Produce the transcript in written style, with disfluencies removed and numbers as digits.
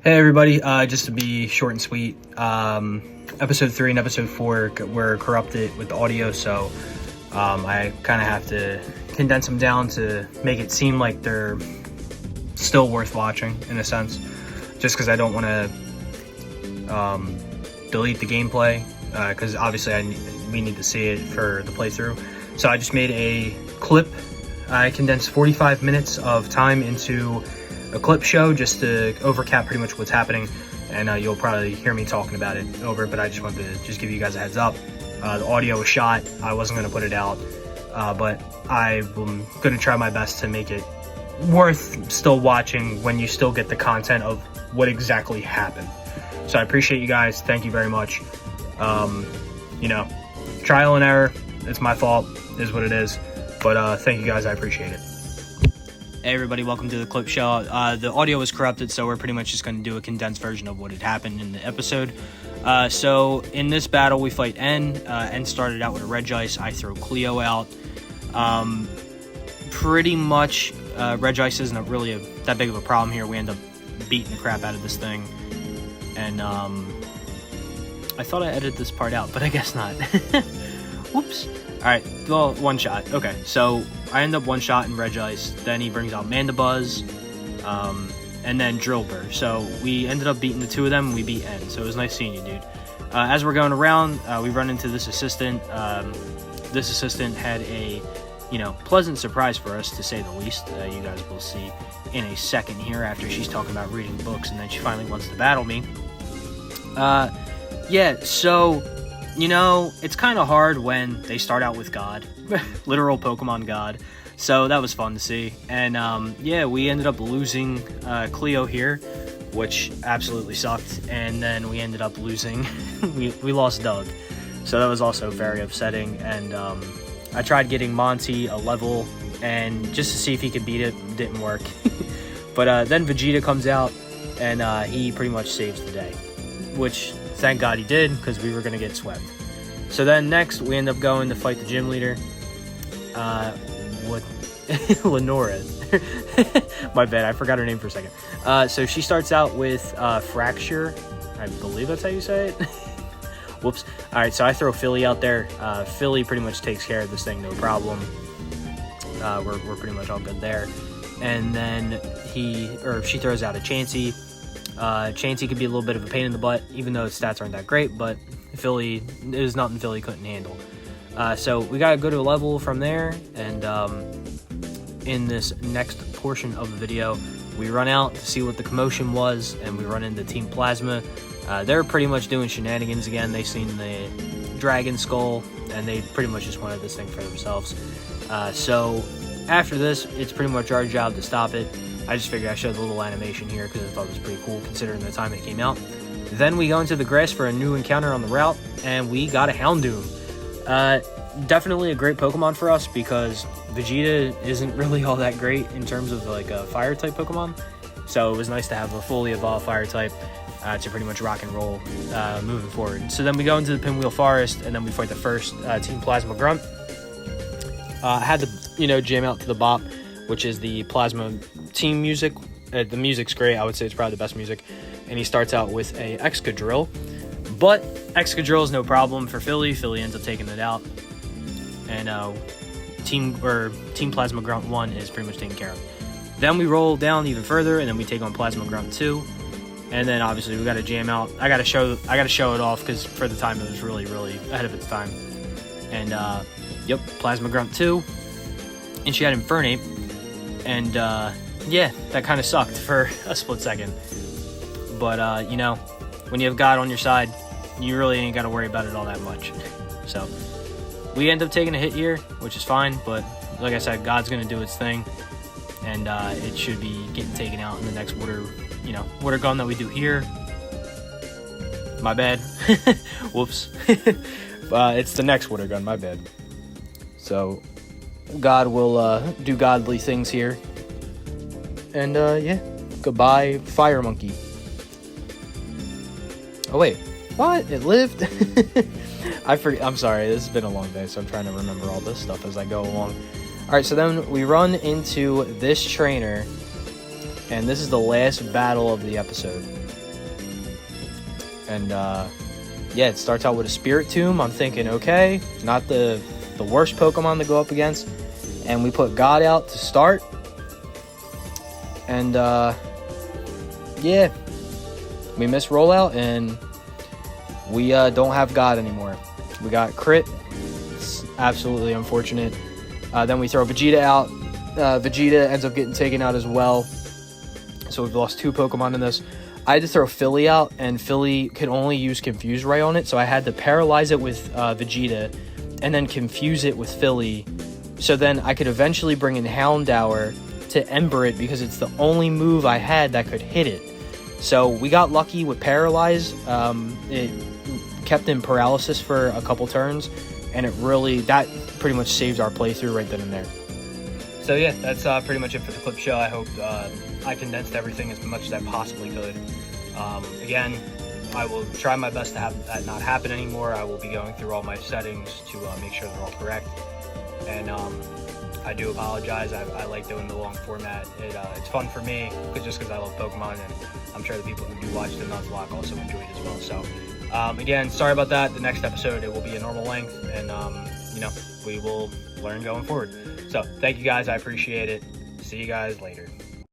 Hey everybody, just to be short and sweet, episode 3 and episode 4 were corrupted with the audio, so I kind of have to condense them down to make it seem like they're still worth watching, in a sense, just because I don't want to delete the gameplay, because obviously we need to see it for the playthrough. So I just made a clip. I condensed 45 minutes of time into a clip show just to overcap pretty much what's happening, and you'll probably hear me talking about it over, but I just wanted to just give you guys a heads up. The audio was shot. I wasn't going to put it out, but I'm going to try my best to make it worth still watching when you still get the content of what exactly happened. So I appreciate you guys. Thank you very much. You know, trial and error. It's my fault. It is what it is. But thank you guys. I appreciate it. Hey everybody, welcome to the clip show. The audio was corrupted, so we're pretty much just going to do a condensed version of what had happened in the episode. So in this battle, we fight N. N started out with a Regice. I throw Cleo out. Pretty much, Regice isn't really that big of a problem here. We end up beating the crap out of this thing. And I thought I edited this part out, but I guess not. Whoops. Alright, well, one shot. Okay, so I end up one shot in Regice. Then he brings out Mandibuzz, and then Drillbur. So we ended up beating the two of them, and we beat N. So it was nice seeing you, dude. As we're going around, we run into this assistant. This assistant had a, pleasant surprise for us, to say the least. You guys will see in a second here after she's talking about reading books, and then she finally wants to battle me. Yeah, so it's kind of hard when they start out with God, literal Pokemon God. So that was fun to see. And yeah, we ended up losing Cleo here, which absolutely sucked. And then we ended up losing, we lost Doug. So that was also very upsetting. And I tried getting Monty a level, and just to see if he could beat it, didn't work. But then Vegeta comes out, and he pretty much saves the day, which thank God he did, because we were going to get swept. So then next, we end up going to fight the gym leader. Lenora. My bad, I forgot her name for a second. So she starts out with Fracture. I believe that's how you say it. Whoops. Alright, so I throw Philly out there. Philly pretty much takes care of this thing, no problem. We're pretty much all good there. And then she throws out a Chansey. Chansey could be a little bit of a pain in the butt, even though its stats aren't that great, but Philly, it was nothing Philly couldn't handle. So we gotta go to a level from there, and in this next portion of the video, we run out to see what the commotion was, and we run into Team Plasma. They're pretty much doing shenanigans again. They seen the Dragon Skull, and they pretty much just wanted this thing for themselves. So after this, it's pretty much our job to stop it. I just figured I showed a little animation here because I thought it was pretty cool considering the time it came out. Then we go into the grass for a new encounter on the route, and we got a Houndoom. Definitely a great Pokemon for us because Vegeta isn't really all that great in terms of like a Fire-type Pokemon. So it was nice to have a fully evolved Fire-type to pretty much rock and roll moving forward. So then we go into the Pinwheel Forest, and then we fight the first Team Plasma Grunt. I had to, jam out to the Bop, which is the Plasma team music. The music's great. I would say it's probably the best music. And he starts out with a Excadrill, but Excadrill is no problem for Philly. Philly ends up taking it out, and Team Plasma Grunt 1 is pretty much taken care of. Then we roll down even further, and then we take on Plasma Grunt 2, and then obviously we got to jam out. I got to show it off because for the time it was really ahead of its time. And yep, Plasma Grunt 2, and she had Infernape. And, yeah, that kind of sucked for a split second. But, when you have God on your side, you really ain't got to worry about it all that much. So, we end up taking a hit here, which is fine. But, like I said, God's going to do its thing. And it should be getting taken out in the next water gun that we do here. My bad. Whoops. It's the next water gun, my bad. So God will do godly things here. And yeah, goodbye, Fire Monkey. Oh wait, what? It lived? I'm sorry, this has been a long day, so I'm trying to remember all this stuff as I go along. Alright, so then we run into this trainer, and this is the last battle of the episode. And yeah, it starts out with a Spirit Tomb. I'm thinking, okay, not the worst Pokemon to go up against. And we put God out to start. And yeah, we missed rollout, and we don't have God anymore. We got crit. It's absolutely unfortunate. Then we throw Vegeta out. Vegeta ends up getting taken out as well. So we've lost 2 Pokemon in this. I had to throw Philly out, and Philly could only use Confuse Ray on it. So I had to paralyze it with Vegeta and then confuse it with Philly. So then I could eventually bring in Houndour to Ember it, because it's the only move I had that could hit it. So we got lucky with Paralyze. It kept in paralysis for a couple turns, and that pretty much saved our playthrough right then and there. So yeah, that's pretty much it for the clip show. I hope I condensed everything as much as I possibly could. Again, I will try my best to have that not happen anymore. I will be going through all my settings to make sure they're all correct. And I do apologize. I like doing the long format. It's fun for me, just because I love Pokemon, and I'm sure the people who do watch the Nuzlocke also enjoy it as well. So again, sorry about that. The next episode, it will be a normal length, and we will learn going forward. So thank you guys. I appreciate it. See you guys later.